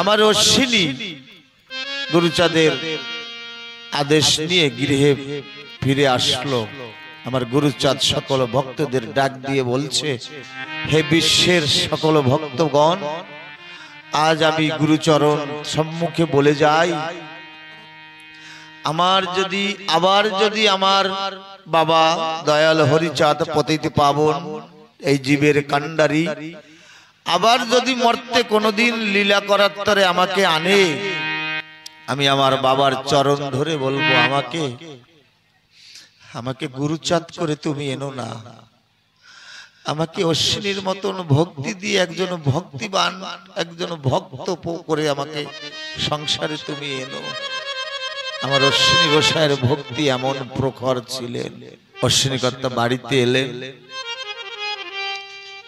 আমার অশ্বিনী গুরুচাঁদের আদেশ নিয়ে গৃহে ফিরে আসলো। আমার গুরুচাঁদ সকল ভক্তদের ডাক দিয়ে বলছে, হে বিশ্বের সকল ভক্তগণ, আজ আমি গুরুচরণ সম্মুখে বলে যাই, আবার যদি আমার বাবা দয়াল হরিচাঁদ পতিত পাবন এই জীবের কান্ডারি আবার যদি মর্তে কোনোদিন লীলা করার তরে আমাকে আনে, আমি আমার বাবার চরণ ধরে বলবো, আমাকে গুরুচাঁদ করে তুমি এনো না, আমাকে অশ্বিনীর মতন ভক্তি দিয়ে একজন ভক্তিবান, একজন ভক্ত করে আমাকে সংসারে তুমি এনো। আমার অশ্বিনী গোসাইয়ের ভক্তি এমন প্রখর ছিলেন। অশ্বিনী কর্তা বাড়িতে এলেন।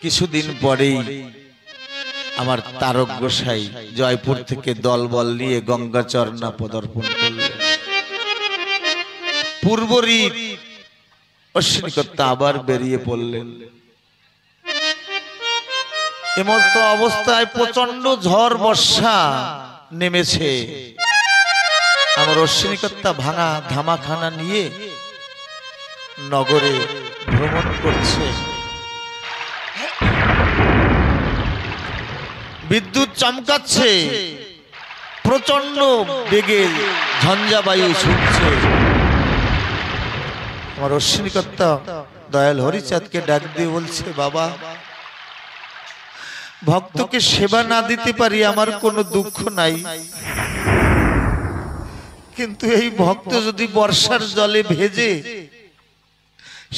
কিছুদিন পরেই আমার তারক গোসাই জয়পুর থেকে দলবল নিয়ে গঙ্গাচরণা পদার্পণ করলেন। পূর্বরীত অশ্বিনী কর্তা আবার বেরিয়ে পড়লেন। এমতো অবস্থায় প্রচন্ড ঝড় বর্ষা নেমেছে। আমার অশ্বিনী কর্তা ভাঙা ধামাখানা নিয়ে নগরে ভ্রমণ করছে। বিদ্যুৎ চমকাচ্ছে, প্রচন্ড বেগে ঝঞ্ঝাবায়ু ছুটছে। আমার অশ্বিনী কর্তা দয়াল হরিচাঁদকে ডাক দিয়ে বলছে, বাবা, ভক্তকে সেবা না দিতে পারি আমার কোনো দুঃখ নাই, কিন্তু এই ভক্ত যদি বর্ষার জলে ভেজে,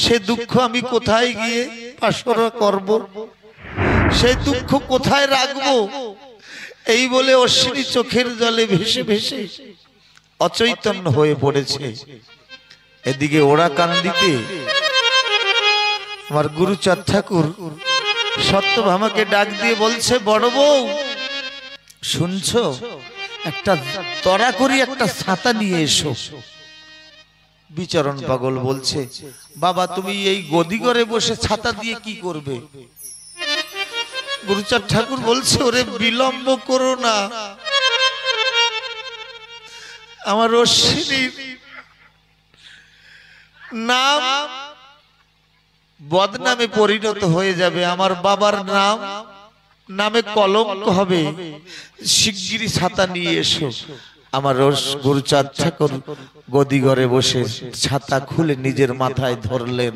সে দুঃখ আমি কোথায় গিয়ে পাশরা করব, সেই দুঃখ কোথায় রাখবো? এই বলে অশ্বিনী চোখের জলে ভেসে ভেসে অচৈতন্য হয়ে পড়েছে। এদিকে ওরা কান্দিতে আমার গুরুচাঁদ ঠাকুর সত্যভামাকে ডাক দিয়ে বলছে, বড় বউ শুনছো, একটা তড়া করি একটা ছাতা নিয়ে এসো। বিচরণ পাগল বলছে, বাবা তুমি এই গদি ঘরে বসে ছাতা দিয়ে কি করবে? গুরুচাঁদ ঠাকুর বলছে, ওরে বিলম্ব করো না, আমার অশ্বিনীর নাম বদনামে পরিণত হয়ে যাবে, আমার বাবার নামে কলঙ্ক হবে, শিগগিরই ছাতা নিয়ে এসো। আমার গুরুচাঁদ ঠাকুর গদি ঘরে বসে ছাতা খুলে নিজের মাথায় ধরলেন।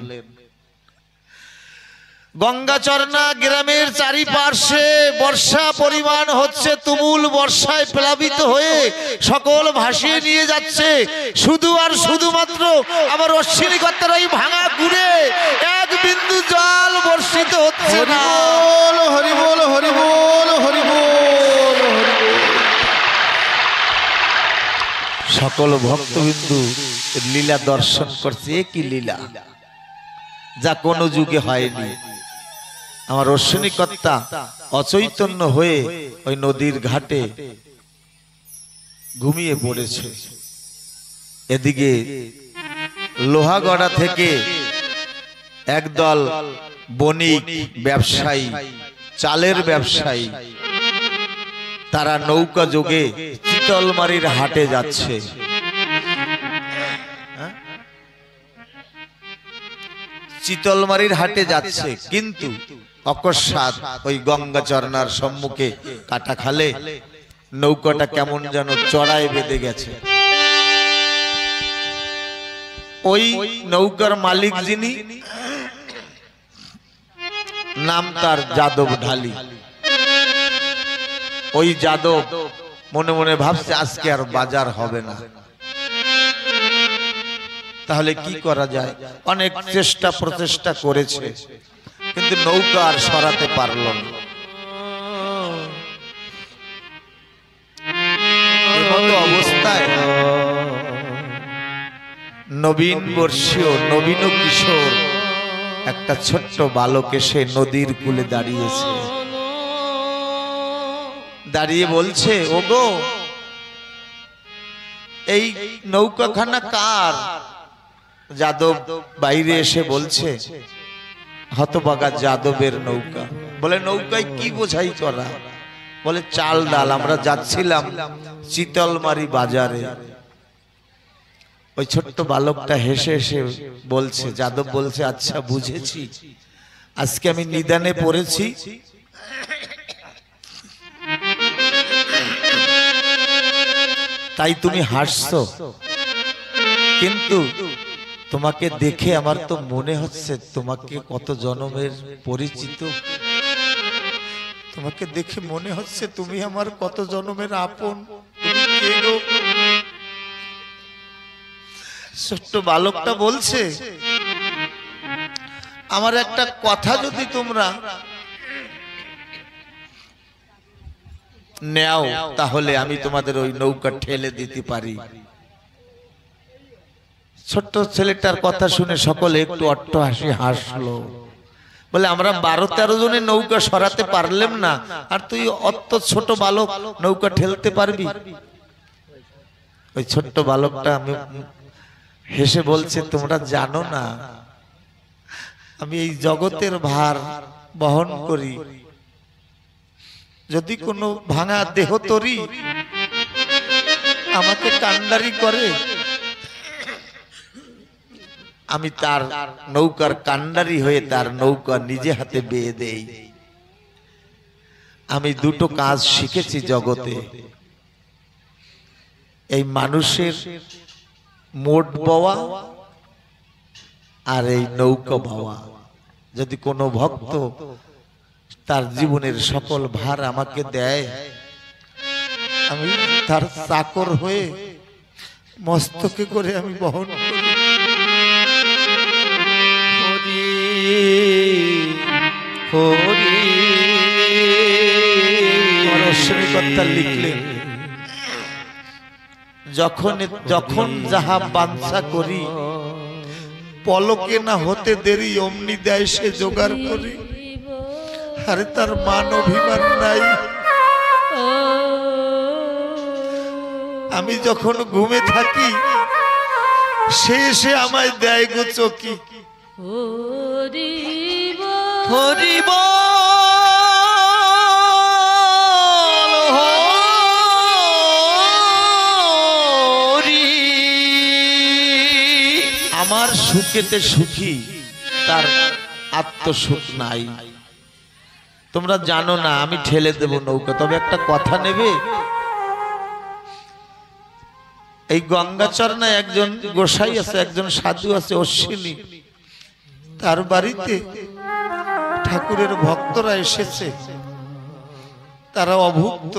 গঙ্গাচরণা গ্রামের চারিপাশে বর্ষা পরিমাণ হচ্ছে, তুমুল বর্ষায় প্লাবিত হয়ে সকল ভাসিয়ে নিয়ে যাচ্ছে। শুধু আর শুধুমাত্র আমার অশ্বিনী কর্তার এই ভাঙা গুড়ে এক বিন্দু জল বর্ষিত হচ্ছে না। হরি বল, হরি বল, হরি বল। সকল ভক্তবিন্দু লীলা দর্শন করছে। কি লীলা, যা কোনো যুগে হয়নি। আমার অশ্বিনী কর্তা অচৈতন্য হয়ে ওই নদীর ঘাটে ঘুমিয়ে পড়েছে। এদিকে লোহাগড়া থেকে একদল বণিক ব্যবসায়ী, চালের ব্যবসায়ী, তারা নৌকা যোগে চিতলমারির হাটে যাচ্ছে। চিতলমারির হাটে যাচ্ছে, কিন্তু অকস্মাৎ ওই গঙ্গাচরণার সম্মুখে কাটা খালে নৌকাটা কেমন যেন চড়ায় বেঁধে গেছে। ওই নৌকার মালিক যিনি, নাম তার যাদব ঢালি। ওই যাদব মনে মনে ভাবছে আজকে আর বাজার হবে না, তাহলে কি করা যায়? অনেক চেষ্টা প্রচেষ্টা করেছে, কিন্তু নৌকা আর সরাতে পারল না। এমতো অবস্থায় নবীন বর্ষীয় নবীন কিশোর একটা ছোট্ট বালক এসে নদীর কূলে দাঁড়িয়েছে। দাঁড়িয়ে বলছে, ওগো, এই নৌকাখানা কার? যাদব বাইরে এসে বলছে, হতভাগা যাদবের নৌকা। বলে নৌকায় কি বোঝাই তোরা? বলে চাল ডাল। আমরা যাচ্ছিলাম চিতলমারি বাজারে। ওই ছোট্ট বালকটা হেসে হেসে বলছে, যাদব বলছে, আচ্ছা বুঝেছি, আজকে আমি নিদানে পড়েছি, তাই তুমি হাসছো, কিন্তু তোমাকে দেখে আমার তো মনে হচ্ছে তোমাকে কত জন্মের পরিচিত। তোমাকে দেখে মনে হচ্ছে তুমি আমার কত জন্মের আপন। তুমি কে গো? ছোট্ট বালকটা বলছে, আমার একটা কথা যদি তোমরা নেও তাহলে আমি তোমাদের ওই নৌকা ঠেলে দিতে পারি। ছোট্ট ছেলেটার কথা শুনে সকলে একটু অট্টহাসি হাসলো। বলে আমরা 12-13 জনের নৌকা সরাতে পারলাম না, আর তুই অত ছোট বালক নৌকা ঠেলতে পারবি? ওই ছোট্ট বালকটা আমি হেসে বলছে, তোমরা জানো না আমি এই জগতের ভার বহন করি। যদি কোনো ভাঙা দেহ তরি আমাকে কান্ডারি করে, আমি তার নৌকার কান্ডারি হয়ে তার নৌকা নিজে হাতে বেয়ে দেই। আমি দুটো কাজ শিখেছি জগতে, এই মানুষের মোট বওয়া আর এই নৌকা বওয়া। যদি কোনো ভক্ত তার জীবনের সকল ভার আমাকে দেয়, আমি তার চাকর হয়ে মস্তকে করে আমি বহন করি। অশ্বিনীকর্তা লিখলেন, যখন যাহা বাঞ্ছা করি, পলকে না হতে দেরি অমনি দেয় সে জোগাড় করি। আরে তার মান অভিমান নাই। আমি যখন ঘুমে থাকি সে এসে আমায় দেয় গো চকি। হরিব আমার সুখেতে সুখী, তার আত্মসুখ নাই। তোমরা জানো না আমি ঠেলে দেব নৌকা, তবে একটা কথা নেবে। এই গঙ্গাচরণায় একজন গোসাই আছে, একজন সাধু আছে অশ্বিনী, তার বাড়িতে ঠাকুরের ভক্তরা এসেছে, তারা অভুক্ত।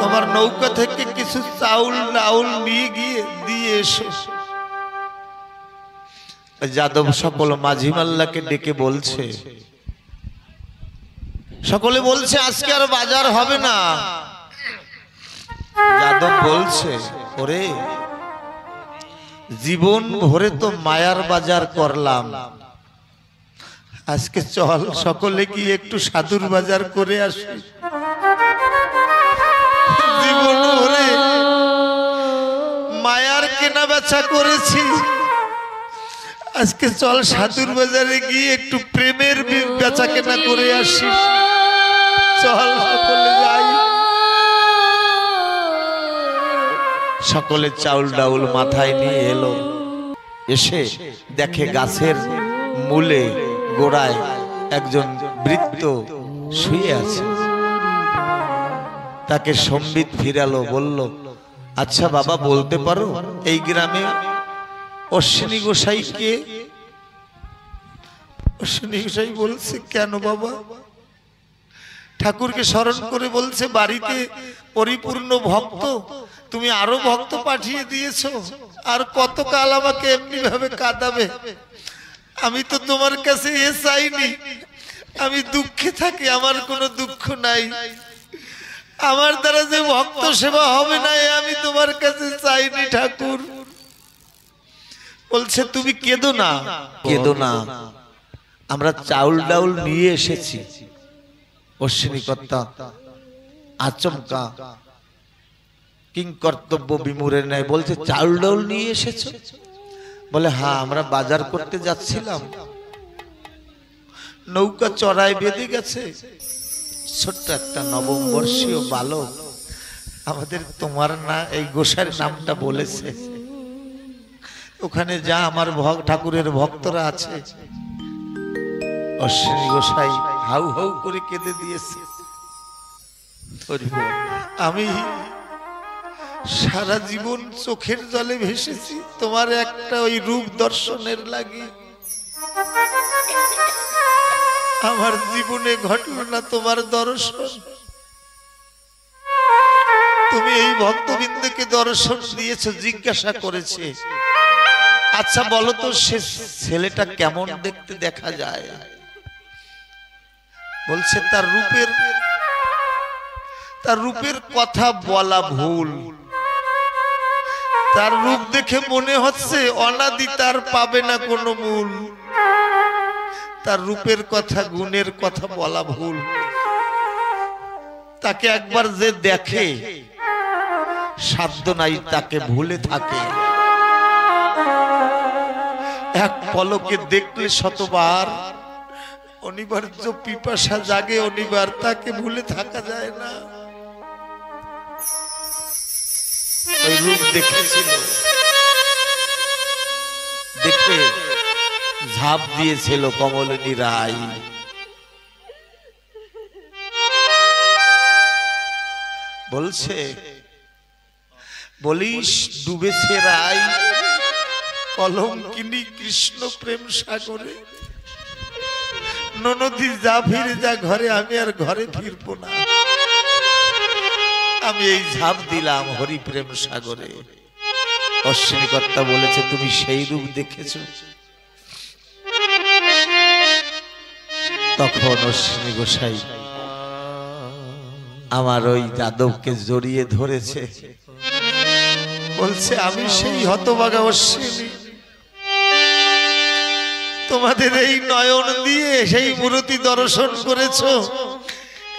তোমার নৌকা থেকে কিছু চাউল ডাউল নিয়ে গিয়ে দিয়ে এসো। যাদব সকল মাঝি মাল্লাকে ডেকে বলছে, সকলে বলছে আজকে আর বাজার হবে না। যাদব বলছে, ওরে জীবন ভরে তো মায়ার বাজার করলাম, আজকে চল সকলে কি একটু সাধুর বাজার করে আসি। জীবন ভরে মায়ার কেনা বেচা করেছি, আজকে চল সাধুর বাজারে গিয়ে একটু প্রেমের বেচা কেনা করে আসি। চল সকলে যাই। সকলে চাউল ডাউল মাথায় নিয়ে এলো। এসে দেখে গাছের মূলে গোড়ায় একজন বৃদ্ধ শুয়ে আছে। তাকে সম্বিত ফিরালো, বলল, আচ্ছা বাবা বলতে পারো এই গ্রামে অশ্বিনী গোসাই কে? অশ্বিনী গোসাই বলছে, কেন বাবা? ঠাকুরকে স্মরণ করে বলছে, বাড়িতে পরিপূর্ণ ভক্ত, তুমি আরো ভক্ত পাঠিয়ে দিয়েছো, আর কতকাল আমাকে এমনি ভাবে কাঁদাবে? আমি তো তোমার কাছে এ চাইনি, আমি দুঃখে থাকি, আমার কোনো দুঃখ নাই। আমার দ্বারা যে ভক্ত সেবা হবে না আমি তোমার কাছে চাইনি ঠাকুর। বলছে তুমি কেঁদো না, কেঁদো না, আমরা চাউল ডাউল নিয়ে এসেছি। অশ্বিনী কর্তা আচমকা কিং কর্তব্য বিমূঢ়ের ন্যায় বলছে, চাউল ডাউল নিয়ে এসেছো? বলে হ্যাঁ, আমরা বাজার করতে যাচ্ছিলাম, নৌকা চড়ায় বেঁধে গেছে। ছোট্ট একটা নববর্ষীয় বালক আমাদের তোমার না এই গোসাইয়ের নামটা বলেছে, ওখানে যা আমার ঠাকুরের ভক্তরা আছে, অশ্বিনী গোসাই হাউ হাউ করে কেঁদে দিয়েছে। আমি সারা জীবন চোখের জলে ভেসেছি তোমার একটা ওই রূপ দর্শনের লাগি। আমার জীবনে ঘটল না তোমার দর্শন। তুমি এই ভক্তবৃন্দকে দর্শন দিয়েছো, জিজ্ঞাসা করেছে আচ্ছা বলো তো সে ছেলেটা কেমন দেখতে দেখা যায়? বলছে তার রূপের কথা বলা ভুল। তার রূপ দেখে মনে হচ্ছে অনাদি তার পাবে না কোনো মূল। তার রূপের কথা গুণের কথা বলা ভুল। তাকে একবার যে দেখে সাধ্য নাই তাকে ভুলে থাকে। এক পলকে দেখলে শতবার অনিবার্য পিপাসা জাগে, অনিবার তাকে ভুলে থাকা যায় না। ওই রূপ দেখেছিল, দেখে ঝাঁপ দিয়েছিল কমলিনী রায়। বলছে বলিস ডুবেছে রায় কলঙ্কিনী কৃষ্ণ প্রেম সাগরে। ননদি যা ফিরে যা ঘরে, আমি আর ঘরে ফিরবো না। আমি এই ঝাঁপ দিলাম হরি প্রেম সাগরে। অশ্বিনী কর্তা বলেছে তুমি সেই রূপ দেখেছো? তখন অশ্বিনী গোসাই আমার ওই যাদবকে জড়িয়ে ধরেছে, বলছে আমি সেই হতভাগা অশ্বিনী, তোমাদের এই নয়ন দিয়ে সেই মূর্তি দর্শন করেছো,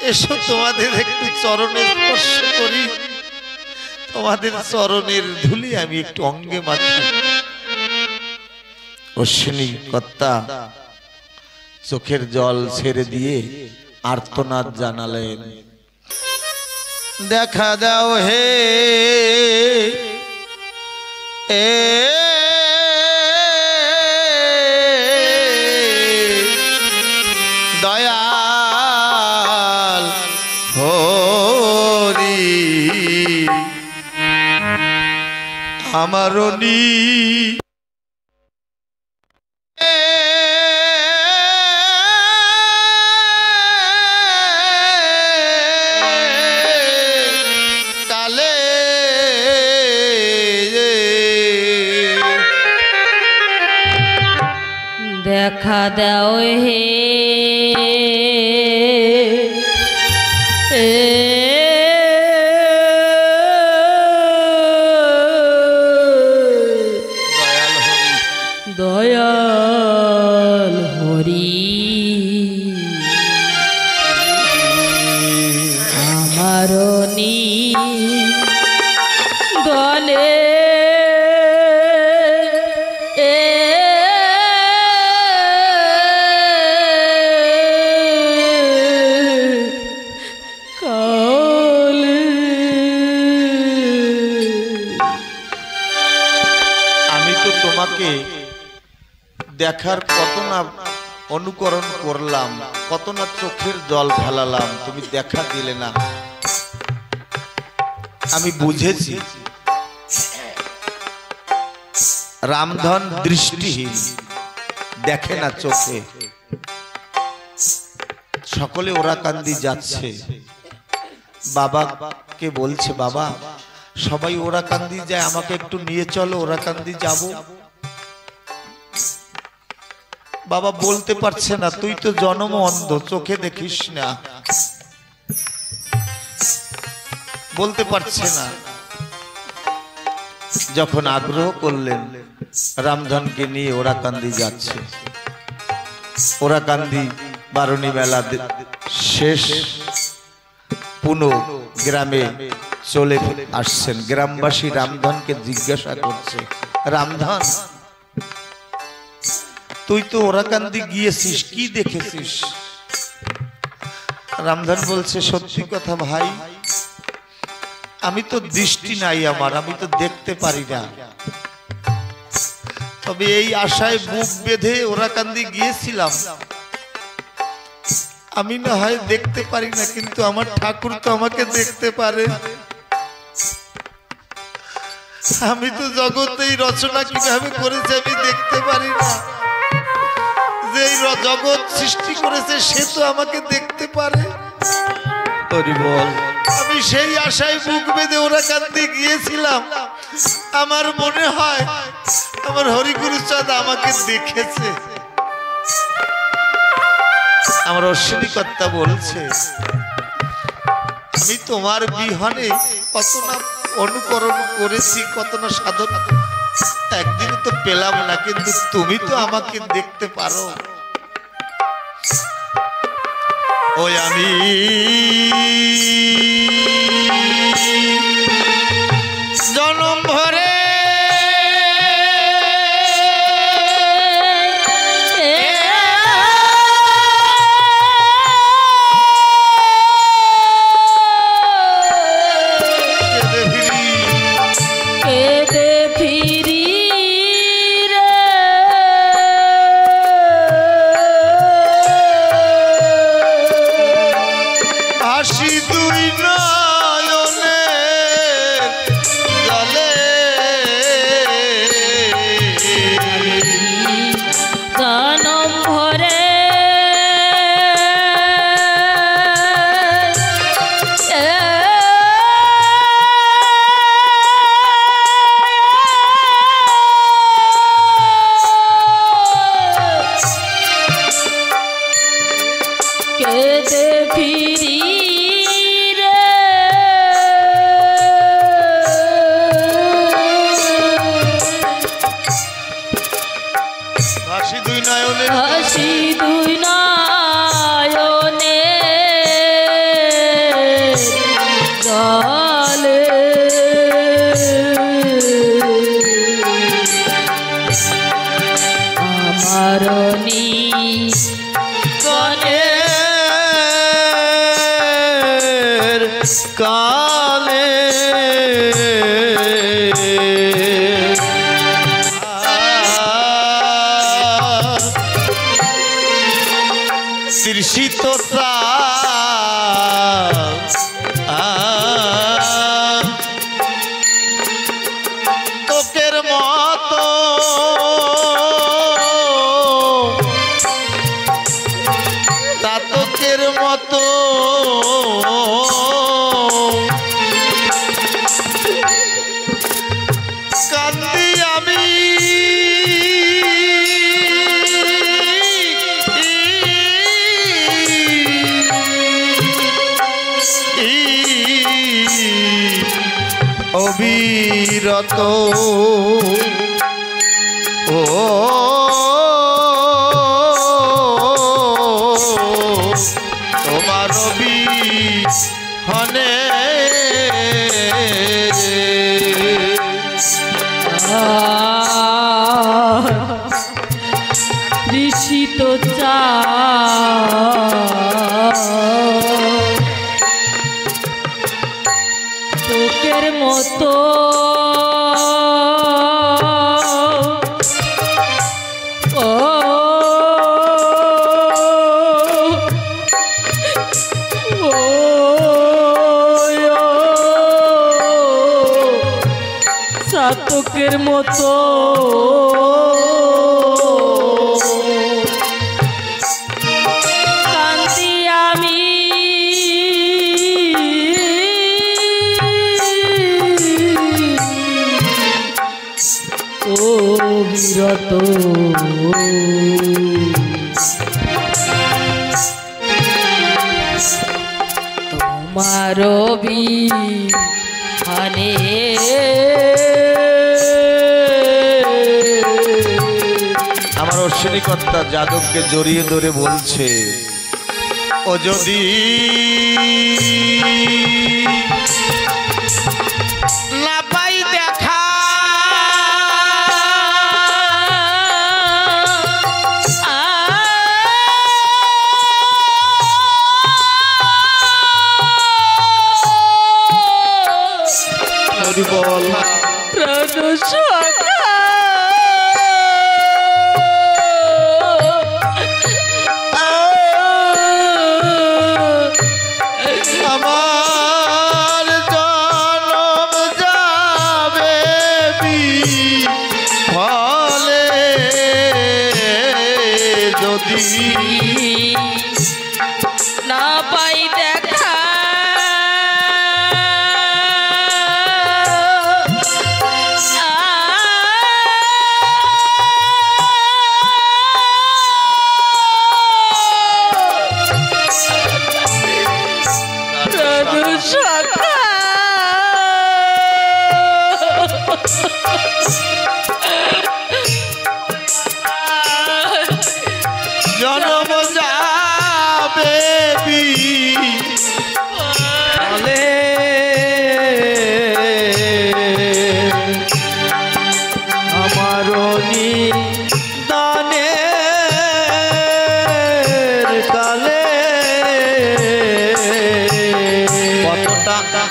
এসো তোমাদের একটু চরণে স্পর্শ করি, তোমাদের চরণের ধুলি আমি একটু অঙ্গে মাখি। অশ্বিনী কর্তা চোখের জল ছেড়ে দিয়ে আর্তনাদ জানালেন, দেখা দাও হে এ দয়াল হরি আমারও নি দেখা দাও হে দয়াল হরি আমারও নি দলে দেখার কত না অনুকরণ করলাম, কত না চোখের জল ঢালালাম, তুমি দেখা দিলে না। আমি বুঝেছি রামধন দৃষ্টিহীন, দেখে না চোখে। সকলে ওরা কান্দি যাচ্ছে, বাবাকে বলছে বাবা সবাই ওরা কান্দি যায়, আমাকে একটু নিয়ে চলো ওরা কান্দি যাব। বাবা বলতে পারছে না, তুই তো জন্ম অন্ধ, চোখে দেখিস না, বলতে পারছে না। যখন আগ্রহ করলেন রামধনকে নিয়ে ওরা কান্দি যাচ্ছে, ওরা কান্দি বারণী মেলা শেষ, পুনঃ গ্রামে চলে আসছেন। গ্রামবাসী রামধনকে জিজ্ঞাসা করছে, রামধন তুই তো ওরাকান্দি গিয়েছিস, কি দেখেছিস? রামধন বলছে সত্যি কথা ভাই, আমি তো দৃষ্টি নাই আমার, আমি তো দেখতে পারি না। তবে এই আশায় বুক বেঁধে ওরাকান্দি গিয়েছিলাম, আমি না হয় দেখতে পারি না, কিন্তু আমার ঠাকুর তো আমাকে দেখতে পারে। আমি তো জগতে এই রচনা কিভাবে করেছে আমি দেখতে পারি না, যে এই জগৎ সৃষ্টি করেছে সে তো আমাকে দেখতে পারে। হরি বল। আমি সেই আশায় বুক বেঁধে ওরাকান্দি গিয়েছিলাম, আমার মনে হয় আমার হরিগুরুচাঁদ আমাকে দেখেছে। আমার অশ্বিনী কর্তা বলছে আমি তোমার বিহনে কত না অনুকরণ করেছি, কত না সাধন, একদিন তো পেলাম না, কিন্তু তুমি তো আমাকে দেখতে পারো। ওই আমি জনম ভরে কালে তৃষিত তোকের মতো তাতকের মতো কান্দি আমি অবিরত। ও তোমার বিহনে ঋষিত তোকের মতো সাতকের মতো কান্দি আমি অবিরত। তোমার বিহনে আমার অশ্বিনী কর্তা যাদবকে জড়িয়ে ধরে বলছে ও যদি না পাই দেখা বল প্রাণ সখা আমার জনম যাবে ফলে যদি না পাই দেখা জনম যাবে ফলে আমার নিদানের কালে কতটা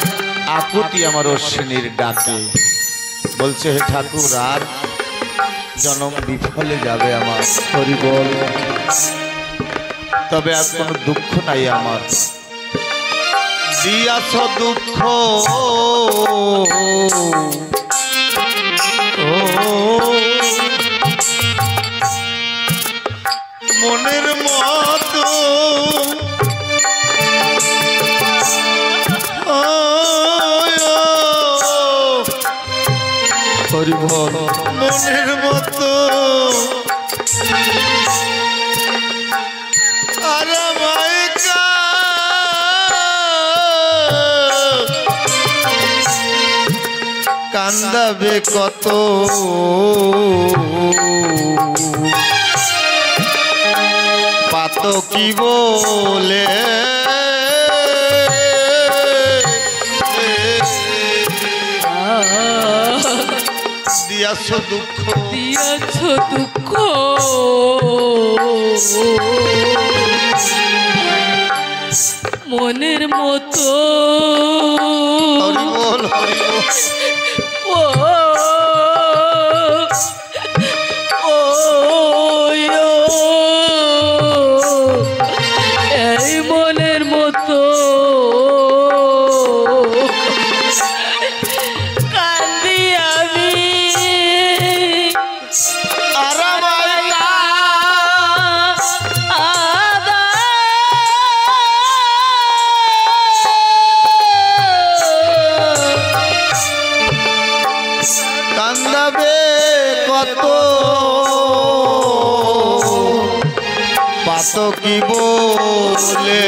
আকুতি আমার অশ্বিনীর ডাকে বলছে হে ঠাকুর আর জনম বিফলে যাবে আমার হরি বল তবে আর কোনো দুঃখ নাই আমার দিয়াছ দুঃখ মনের মতো হরি বল মনের মতো আর কান্দাবে কত পাত কি বলে দিয়াছ দুঃখ দিয়াছ দুঃখ মনের মতো হরি বল হরি বল ও ও এই মনের মতো কান্দি আমি আর কান্দাবে কত পাত কি বলে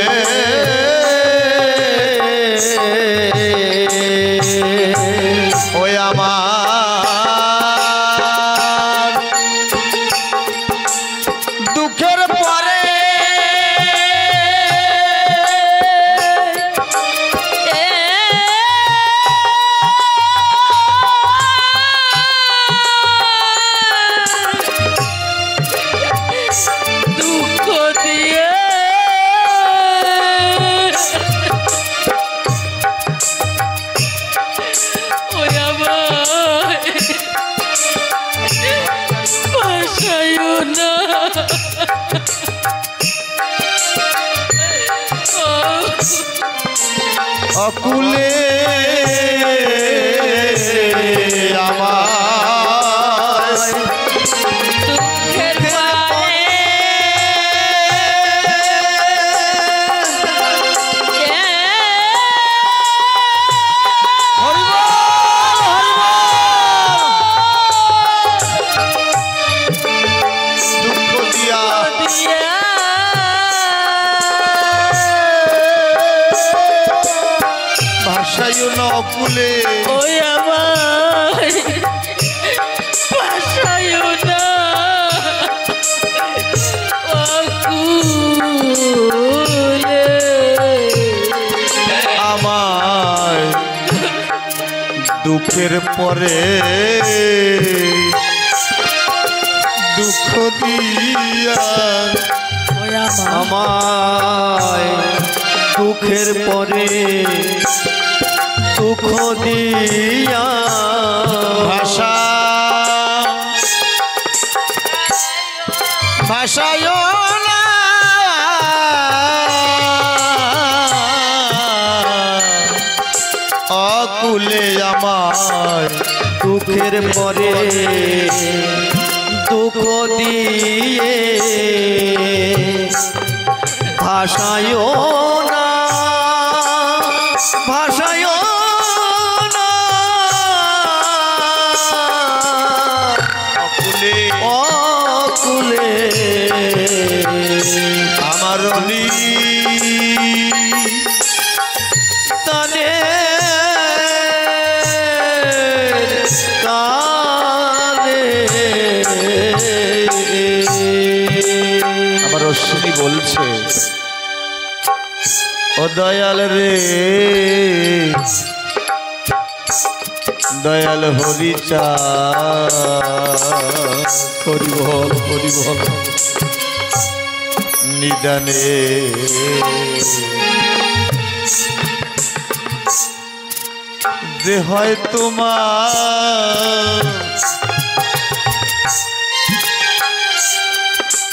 ওই আমার দুঃখের পরে দুঃখ দিয়ে ওই আমার ভাষায়ও না অকুলে আমার দুঃখের পারে দুঃখ দিয়া ভাষায় নকুলে ওই আমার ভাষায়ও না অকুলে আমার দুঃখের পরে দুঃখ দিয়া ওই আমার আমায় দুঃখের পরে দুঃখ দিয়া ভাষা ভাষায় না অকুলে আমার দুঃখের পরে দুঃখ দিয়ে ভাষায় না ভাষায় না অকুলে অকুলে আমার অলি তানে কালে আমার অশ্বিনী বলছে ও দয়াল রে দয়াল হরিচা হরিবল হরিবল নিদানে যে হয় তোমার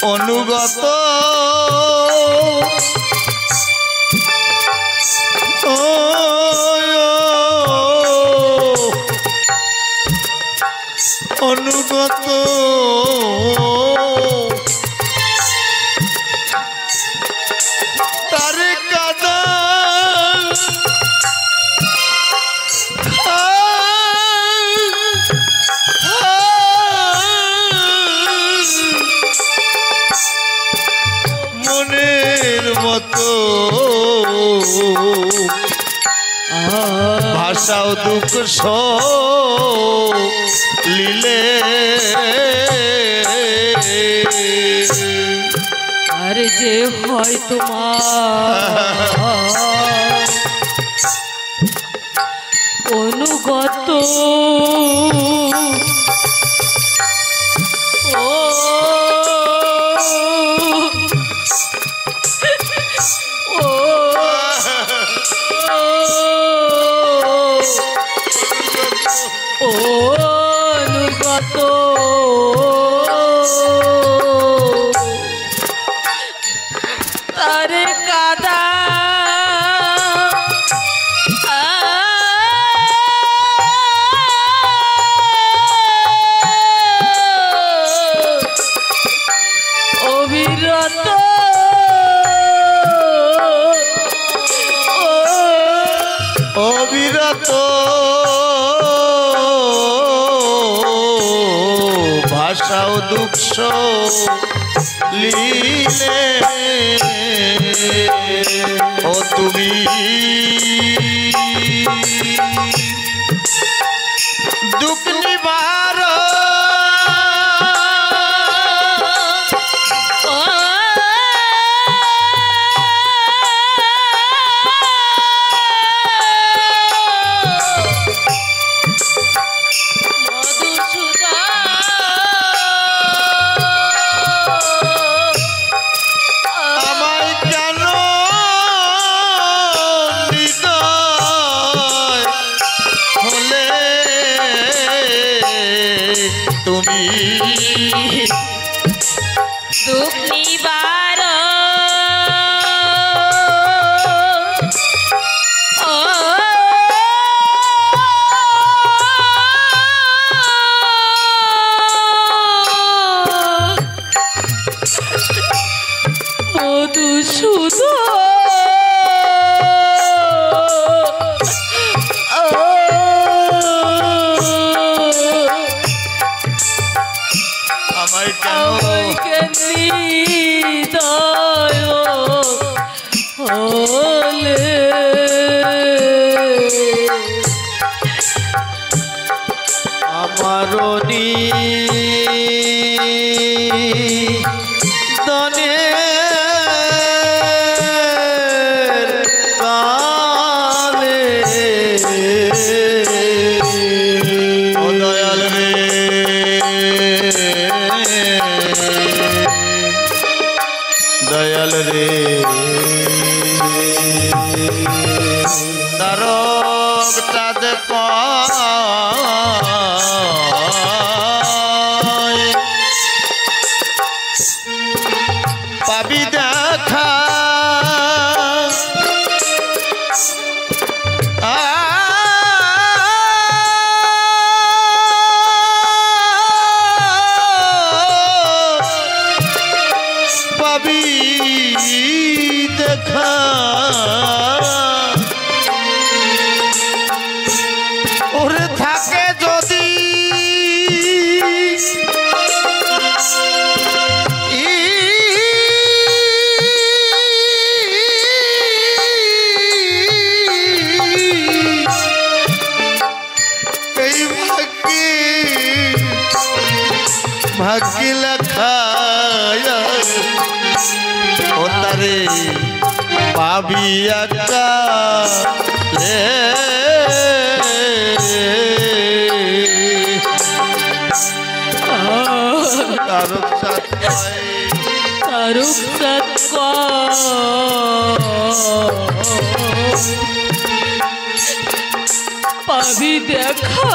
অনুগত অনুগত তারে কাদা মনের মতো ভাষাও দুঃখ লীলে আর যে হয় তোমার অনুগত ও ও অনুগত তারে কাদা অবিরত অবিরত ভাষাও দুঃখ লীলে ও তুমি দুঃখ নিবার আমায় কেন হৃদয় হলে তুমি দুঃখ নিবার আমায় কেন আমারনি দনে কালে ও দয়াল রে দয়াল রে তার ঝলকটা দেখ পাবি দেখা পাবি দেখা ওরে থাকে যদি এই ভাগ্যে লেখা ও তারে পাবি একা তারক পাবি দেখা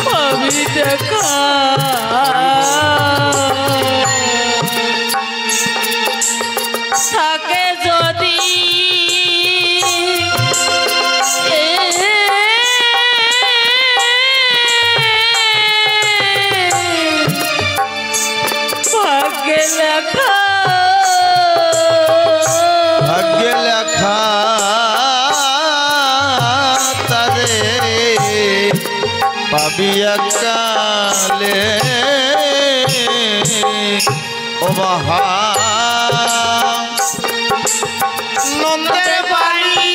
পাবি দেখা থাকে যদি ভাগ্যে লেখা ভাগ্যে লেখা তারে পাবি একালে ও মহা নন্দের বাড়ি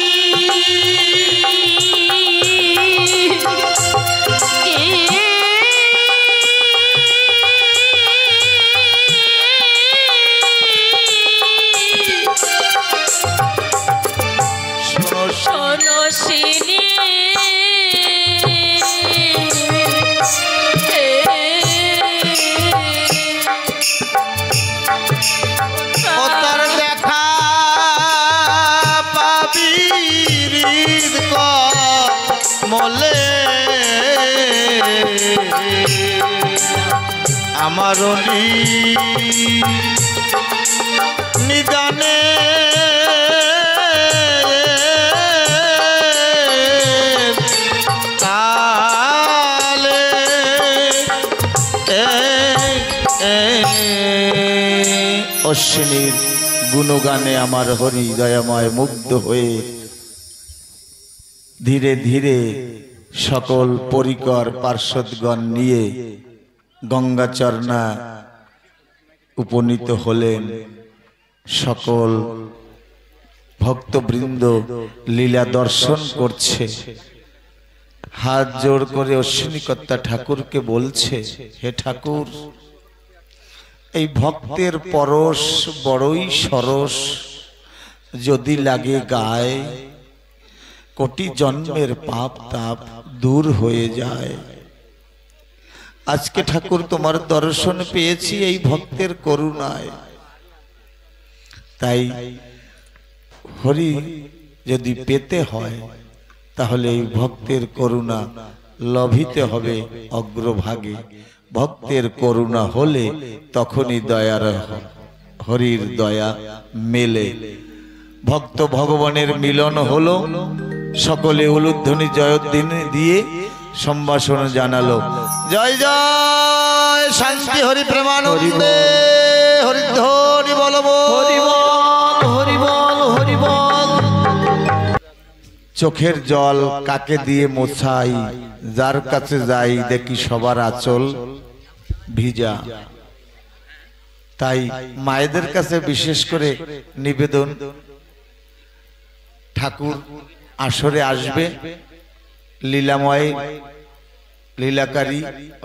শোনো শিনি ও তার দেখা পাবি হৃদ কমলে আমার নিদানে কালে অশ্বিনীর গুণগানে আমার হরি দয়াময় মুগ্ধ হয়ে ধীরে ধীরে সকল পরিকর পার্শ্বদগণ নিয়ে গঙ্গাচরণা উপনীত হলেন। সকল ভক্তবৃন্দ লীলা দর্শন করছে। হাত জোড় করে অশ্বিনীকর্তা ঠাকুরকে বলছে, হে ঠাকুর, এই ভক্তের পরশ বড়ই সরস, যদি লাগে গায়ে কোটি জন্মের পাপ তাপ দূর হয়ে যায়। আজকে ঠাকুর তোমার দর্শন পেয়েছি এই ভক্তের করুণায়, তাই হরি যদি পেতে হয় তাহলে এই ভক্তের করুণা লভিতে হবে অগ্রভাগে। ভক্তের করুণা হলে তখনই দয়ার হরির দয়া মেলে। ভক্ত ভগবানের মিলন হলো। সকলে উলুধ্বনি জয়ধ্বনি দিয়ে সম্ভাষণ জানালো। জয় জয় শান্তি হরি প্রেমানন্দে হরিধ্বনি বলবো। চোখের জল কাকে দিয়ে মোছাই, যার কাছে যাই দেখি সবার আঁচল ভিজা। তাই মায়েদের কাছে বিশেষ করে নিবেদন, ঠাকুর আসরে আসবে, লীলাময় লীলাকারী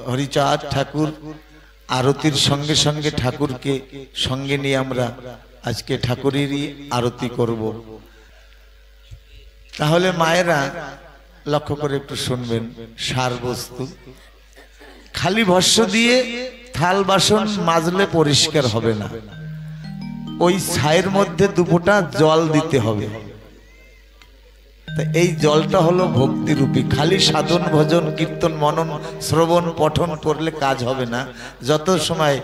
হরিচাঁদ ঠাকুর আরতির সঙ্গে সঙ্গে ঠাকুরকে সঙ্গে নিয়ে আমরা আজকে ঠাকুরেরই আরতি করব। তাহলে মায়েরা লক্ষ্য করে একটু শুনবেন। সার বস্তু খালি ভস্য দিয়ে থাল বাসন মাজলে পরিষ্কার হবে না, ওই ছাইয়ের মধ্যে দুপোটা জল দিতে হবে। তা এই জলটা হলো ভক্তিরূপী। খালি সাধন ভজন কীর্তন মনন শ্রবণ পঠন করলে কাজ হবে না, যত সময়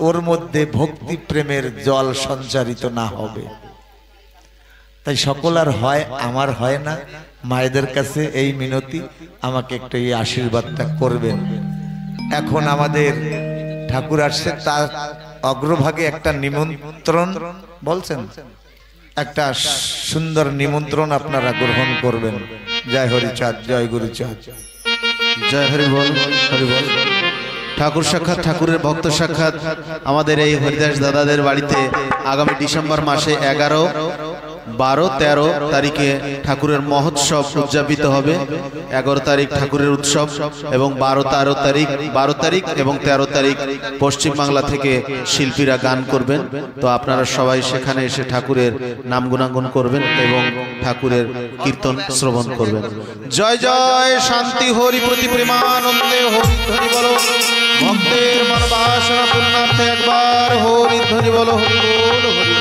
ওর মধ্যে ভক্তি প্রেমের জল সঞ্চারিত না হবে। তাই সকল আর হয়, আমার হয় না। মায়েদের কাছে এই মিনতি, আমাকে একটু এই আশীর্বাদটা করবেন। এখন আমাদের ঠাকুর আসছে, তার অগ্রভাগে একটা নিমন্ত্রণ বলছেন, একটা সুন্দর নিমন্ত্রণ আপনারা গ্রহণ করবেন। জয় হরিচাঁদ, জয় গুরুচাঁদ। জয় হরি বল, হরি বল। ঠাকুর সাক্ষাৎ, ঠাকুরের ভক্ত সাক্ষাৎ আমাদের এই হরিদাস দাদাদের বাড়িতে আগামী ডিসেম্বর মাসে 11, 12, 13 তারিখে ঠাকুরের মহোৎসব উদযাপিত হবে। 11 তারিখ ঠাকুরের উৎসব এবং 12 তারিখ এবং 13 তারিখ পশ্চিমবাংলা থেকে শিল্পীরা গান করবেন। তো আপনারা সবাই সেখানে এসে ঠাকুরের নাম গুণাগুণ করবেন এবং ঠাকুরের কীর্তন শ্রবণ করবেন। জয় জয় শান্তি হরি প্রতি প্রেমানন্দে হরি ধ্বনি বলো। ভক্তের মন বাসনা পূর্ণার্থে একবার হরি ধ্বনি বলো, হরি বল, হরি বল।